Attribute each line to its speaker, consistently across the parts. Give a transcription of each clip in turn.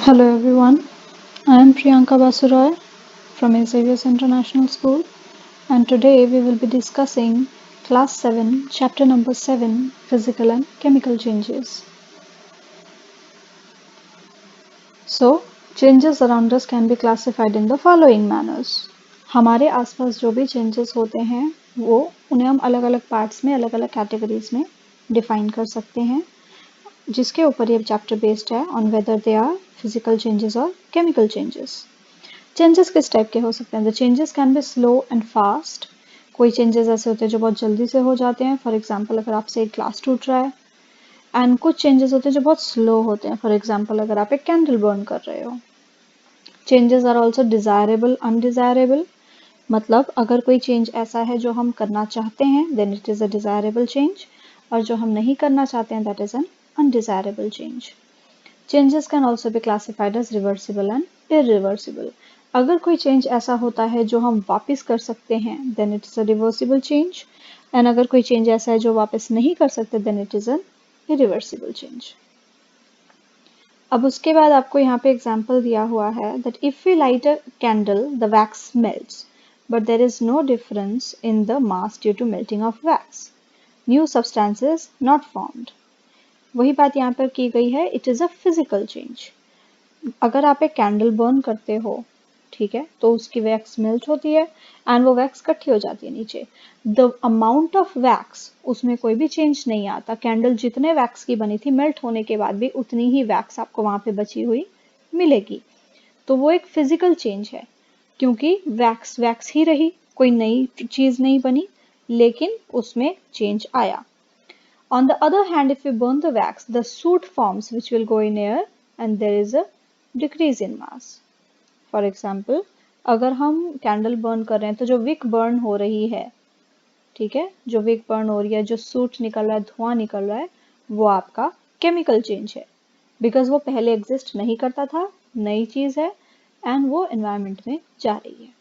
Speaker 1: Hello everyone, I am Priyanka Basuroy from Xavier's International School, and today we will be discussing Class 7, Chapter number 7, Physical and Chemical Changes. So, changes around us can be classified in the following manners. हमारे आसपास जो भी changes होते हैं वो उन्हें हम अलग अलग पार्ट्स में अलग अलग कैटेगरीज में डिफाइन कर सकते हैं जिसके ऊपर ये चैप्टर बेस्ड है on whether they are physical changes और केमिकल चेंजेस. चेंजेस किस टाइप के हो सकते हैं? The changes can be slow and fast. कोई चेंजेस ऐसे होते हैं जो बहुत जल्दी से हो जाते हैं. फॉर एग्जांपल अगर आपसे एक ग्लास टूट रहा है. एंड कुछ चेंजेस होते हैं जो बहुत स्लो होते हैं. फॉर एग्जांपल अगर आप एक कैंडल बर्न कर रहे हो. Changes are also desirable undesirable. मतलब अगर कोई चेंज ऐसा है जो हम करना चाहते हैं then it is a desirable change, और जो हम नहीं करना चाहते हैं that is an undesirable change. Changes can also be classified as reversible and irreversible. अगर कोई चेंज ऐसा होता है जो हम वापस कर सकते हैं then it is a reversible change, and अगर कोई चेंज ऐसा है जो वापस नहीं कर सकते then it is an irreversible change. अब उसके बाद आपको यहाँ पे एग्जांपल दिया हुआ है that if we light a candle the wax melts but there is no difference in the mass due to melting of wax. New substances not formed. वही बात यहाँ पर की गई है, it is a physical change. अगर आप एक कैंडल बर्न करते हो, ठीक है, तो उसकी वैक्स मेल्ट होती है एंड वो वैक्स इकट्ठी हो जाती है नीचे. द अमाउंट ऑफ वैक्स उसमें कोई भी चेंज नहीं आता. कैंडल जितने वैक्स की बनी थी मेल्ट होने के बाद भी उतनी ही वैक्स आपको वहां पे बची हुई मिलेगी. तो वो एक फिजिकल चेंज है क्योंकि वैक्स वैक्स ही रही, कोई नई चीज नहीं बनी, लेकिन उसमें चेंज आया. On the other hand, if we burn the wax, the soot forms which will go in air and there is a decrease in mass. For example, अगर हम कैंडल बर्न कर रहे हैं तो जो विक बर्न हो रही है, ठीक है, जो विक बर्न हो रही है, जो सूट निकल रहा है, धुआं निकल रहा है, वो आपका केमिकल चेंज है बिकॉज वो पहले एग्जिस्ट नहीं करता था, नई चीज है एंड वो एनवायरमेंट में जा रही है.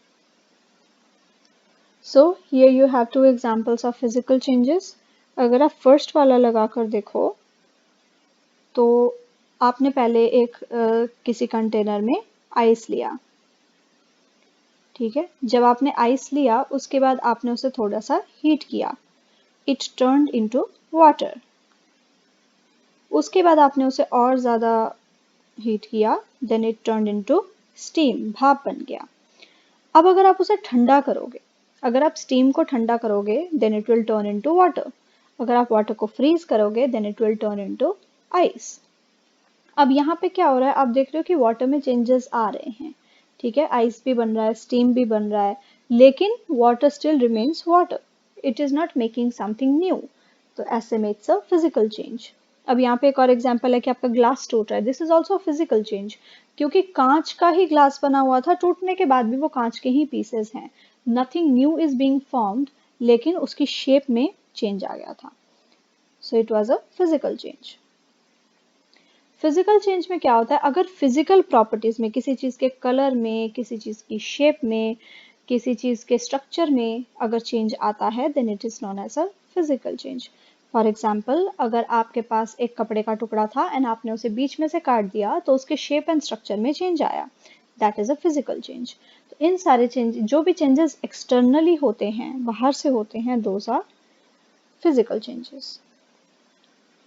Speaker 1: So here you have two examples of physical changes. अगर आप फर्स्ट वाला लगाकर देखो तो आपने पहले एक किसी कंटेनर में आइस लिया, ठीक है. जब आपने आइस लिया उसके बाद आपने उसे थोड़ा सा हीट किया, इट टर्न्ड इनटू वाटर. उसके बाद आपने उसे और ज़्यादा हीट किया then it turned into steam, भाप बन गया. अब अगर आप उसे ठंडा करोगे, अगर आप स्टीम को ठंडा करोगे then it will turn into water. अगर आप वाटर को फ्रीज करोगे then it will turn into ice. अब यहाँ पे क्या हो रहा है, आप देख रहे हो कि वाटर में चेंजेस आ रहे हैं, ठीक है, आइस भी बन रहा है, स्टीम भी बन रहा है, लेकिन water still remains water. It is not making something new. तो ऐसे में इट्स अ फिजिकल चेंज. अब यहाँ पे एक और एग्जांपल है कि आपका ग्लास टूट रहा है. This is also physical change क्योंकि कांच का ही ग्लास बना हुआ था, टूटने के बाद भी वो कांच के ही पीसेस हैं. Nothing new is being formed, लेकिन उसकी शेप में चेंज आ गया था. So it was a physical change. Physical change में क्या होता है, अगर फिजिकल प्रॉपर्टीज में किसी चीज के कलर में, किसी चीज की शेप में, किसी चीज के स्ट्रक्चर में अगर चेंज आता है then it is known as a physical change. For example अगर आपके पास एक कपड़े का टुकड़ा था एंड आपने उसे बीच में से काट दिया तो उसके शेप एंड स्ट्रक्चर में चेंज आया, that is a physical change. तो इन सारे चेंज, जो भी चेंजेस एक्सटर्नली होते हैं, बाहर से होते हैं, दोज आर फिजिकल चेंजेस.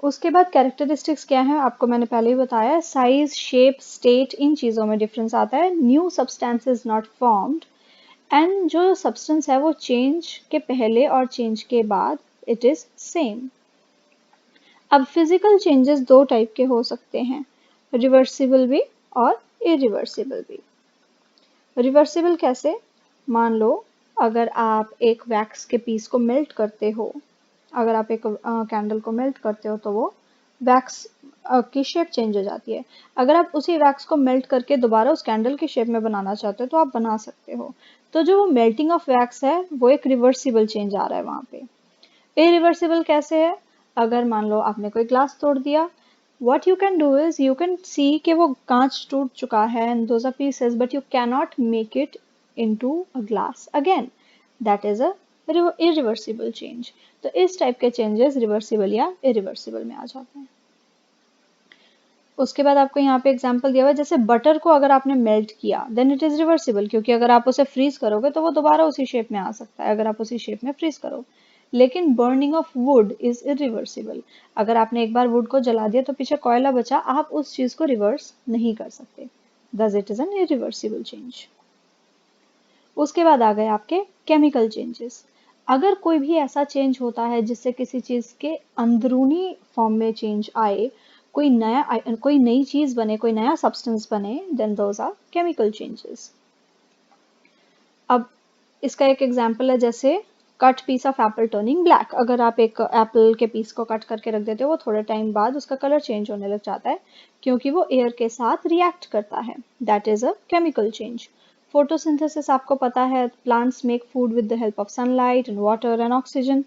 Speaker 1: उसके बाद कैरेक्टरिस्टिक्स क्या है, आपको मैंने पहले ही बताया, साइज, शेप, स्टेट, इन चीज़ों में डिफरेंस आता है. New substances not formed, and जो सब्सटेंस है वो चेंज के पहले और चेंज के बाद इट इज सेम. अब फिजिकल चेंजेस दो टाइप के हो सकते हैं, रिवर्सिबल भी और इरिवर्सिबल भी. रिवर्सिबल कैसे, मान लो अगर आप एक वैक्स के पीस को मेल्ट करते हो, अगर आप एक कैंडल को मेल्ट करते हो तो वो वैक्स की शेप चेंज हो जाती है. अगर आप उसी वैक्स को मेल्ट करके दोबारा उस कैंडल की शेप में बनाना चाहते हो तो आप बना सकते हो. तो जो वो मेल्टिंग ऑफ वैक्स है वो एक रिवर्सिबल चेंज आ रहा है वहां पे. इरिवर्सिबल कैसे है, अगर मान लो आपने कोई ग्लास तोड़ दिया, what you can do is you can see कि वो कांच टूट चुका है and those are pieces but you cannot make it into a glass again. That is a irreversible change. तो इस टाइप के चेंजेस रिवर्सिबल या इरिवर्सिबल में आ जाते हैं. उसके बाद आपको यहाँ पे एग्जांपल दिया हुआ है, जैसे बटर को अगर आपने मेल्ट किया देन इट इज रिवर्सिबल, क्योंकि अगर आप उसे फ्रीज करोगे तो वो दोबारा उसी शेप में आ सकता है अगर आप उसी शेप में फ्रीज करो। लेकिन burning of would is irreversible, अगर आपने एक बार वुड को जला दिया तो पीछे कोयला बचा, आप उस चीज को रिवर्स नहीं कर सकते, thus it is an irreversible change. उसके बाद आ गए आपके केमिकल चेंजेस। अगर कोई भी ऐसा चेंज होता है जिससे किसी चीज के अंदरूनी फॉर्म में चेंज आए, कोई नई चीज बने, कोई नया सब्सटेंस बने, then those are chemical changes. अब इसका एक एग्जांपल है, जैसे cut piece of apple turning black. अगर आप एक एप्पल के पीस को कट करके रख देते हो, वो थोड़े टाइम बाद उसका कलर चेंज होने लग जाता है क्योंकि वो एयर के साथ रिएक्ट करता है, that is a chemical change. Photosynthesis आपको पता है, plants make food with the help of sunlight and water and oxygen,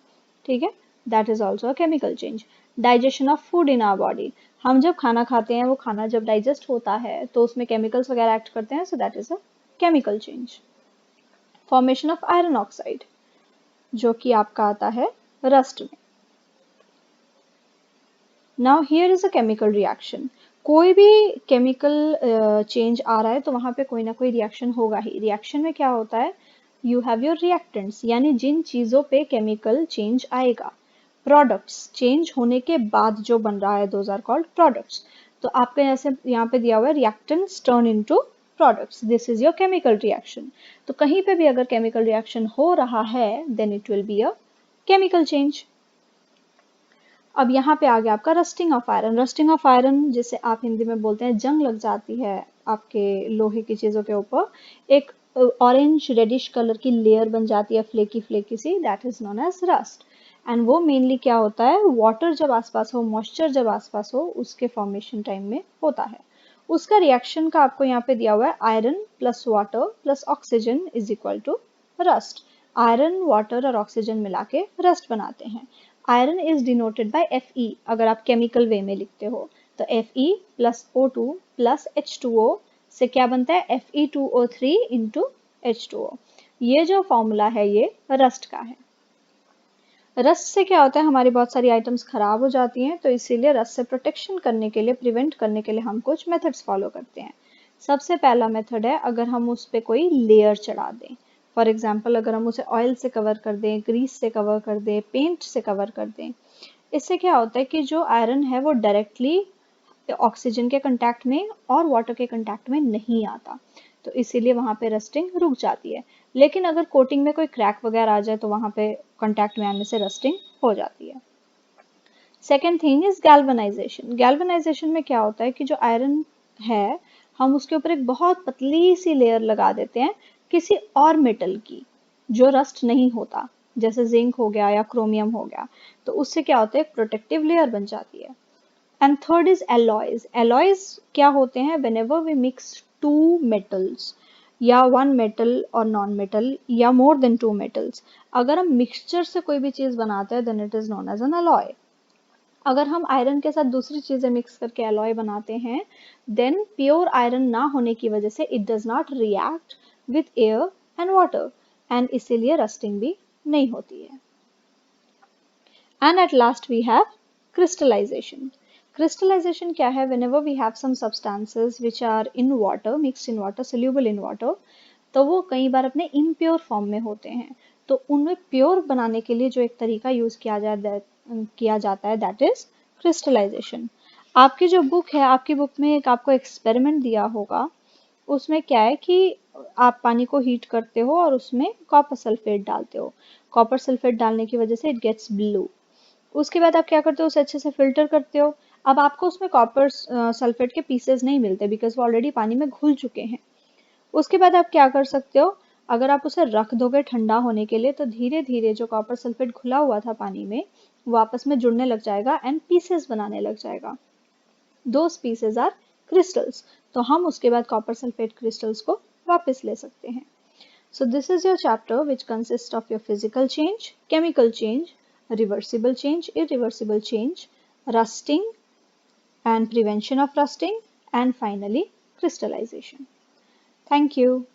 Speaker 1: ठीक है, that is also a chemical change. Digestion of food in our body, हम जब खाना खाते हैं वो खाना जब डाइजेस्ट होता है तो उसमें केमिकल्स वगैरह एक्ट करते हैं, so that is a chemical change. Formation of iron oxide, जो कि आपका आता है रस्ट में। Now here is a chemical reaction, कोई भी केमिकल चेंज आ रहा है तो वहां पे कोई ना कोई रिएक्शन होगा ही। रिएक्शन में क्या होता है, यू हैव योर रिएक्टेंट्स, यानी जिन चीजों पे केमिकल चेंज आएगा। प्रोडक्ट्स, चेंज होने के बाद जो बन रहा है, दोज आर कॉल्ड प्रोडक्ट्स। तो आपके जैसे यहाँ पे दिया हुआ है reactants turn into products, this is your chemical reaction. तो कहीं पे भी अगर केमिकल रिएक्शन हो रहा है then it will be a chemical change. अब यहाँ पे आ गया आपका rusting of iron. Rusting of iron जिसे आप हिंदी में बोलते हैं जंग लग जाती है आपके लोहे की चीजों के ऊपर, एक ऑरेंज रेडिश कलर की लेयर बन जाती है फ्लेकी फ्लेकी सी, that is known as rust. And वो मेनली क्या होता है, वाटर जब आसपास हो, मॉइस्चर जब आसपास हो, उसके फॉर्मेशन टाइम में होता है। उसका रिएक्शन का आपको यहाँ पे दिया हुआ है, iron plus water plus oxygen is equal to rust. Iron, water और ऑक्सीजन मिला के रस्ट बनाते हैं। Iron is denoted by Fe, अगर आप केमिकल वे में लिखते हो तो Fe plus O2 plus H2O से क्या बनता है, Fe2O3 इंटू H2O। ये जो फॉर्मूला है ये रस्ट का है। रस्ट से क्या होता है, हमारी बहुत सारी आइटम्स खराब हो जाती हैं, तो इसीलिए रस्ट से प्रोटेक्शन करने के लिए, प्रिवेंट करने के लिए हम कुछ मेथड्स फॉलो करते हैं। सबसे पहला मेथड है, अगर हम उस पर कोई लेयर चढ़ा दें। फॉर एग्जाम्पल अगर हम उसे ऑयल से कवर कर दें, ग्रीस से कवर कर दें, पेंट से कवर कर दें, इससे क्या होता है कि जो आयरन है वो डायरेक्टली ऑक्सीजन के कांटेक्ट में और वाटर के कांटेक्ट में नहीं आता, तो इसीलिए वहां पे रस्टिंग रुक जाती है। लेकिन अगर कोटिंग में कोई क्रैक वगैरह आ जाए तो वहां पे कांटेक्ट में आने से रस्टिंग हो जाती है। Second thing is galvanisation. Galvanisation में क्या होता है कि जो आयरन है हम उसके ऊपर एक बहुत पतली सी लेयर लगा देते हैं किसी और मेटल की जो रस्ट नहीं होता, जैसे जिंक हो गया या क्रोमियम हो गया, तो उससे क्या होता है, एक प्रोटेक्टिव लेयर बन जाती है। And third is alloys. Alloys क्या होते हैं, whenever we mix two metals या वन मेटल और नॉन मेटल या मोर देन टू मेटल्स, अगर हम मिक्सचर से कोई भी चीज बनाते हैं then it is known as an alloy. अगर हम आयरन के साथ दूसरी चीजें मिक्स करके एलॉय बनाते हैं देन प्योर आयरन ना होने की वजह से it does not react with air and water, and इसीलिए रस्टिंग भी नहीं होती है। And at last we have crystallization. Crystallization क्या है, whenever we have some substances which are in water, mixed in water, soluble in water, तो वो कई बार अपने impure फॉर्म में होते हैं, तो उन्हें प्योर बनाने के लिए जो एक तरीका यूज किया जाता है दैट इज क्रिस्टलाइजेशन। आपकी जो बुक है, आपकी बुक में एक आपको एक्सपेरिमेंट दिया होगा, उसमें क्या है कि आप पानी को हीट करते हो और उसमें कॉपर सल्फेट डालते हो। कॉपर सल्फेट डालने की वजह से इट गेट्स ब्लू। उसके बाद आप क्या करते हो, उसे अच्छे से फिल्टर करते हो। अब आपको उसमें कॉपर सल्फेट के पीसेस नहीं मिलते बिकॉज वो ऑलरेडी पानी में घुल चुके हैं। उसके बाद आप क्या कर सकते हो, अगर आप उसे रख दोगे ठंडा होने के लिए तो धीरे धीरे जो कॉपर सल्फेट घुला हुआ था पानी में वो आपस में जुड़ने लग जाएगा एंड पीसेस बनाने लग जाएगा। दोज पीसेस आर क्रिस्टल्स, तो हम उसके बाद कॉपर सल्फेट क्रिस्टल्स को वापस ले सकते हैं। So this is your chapter which consists of your physical change, chemical change, reversible change, irreversible change, rusting and prevention of rusting, and finally crystallization. Thank you.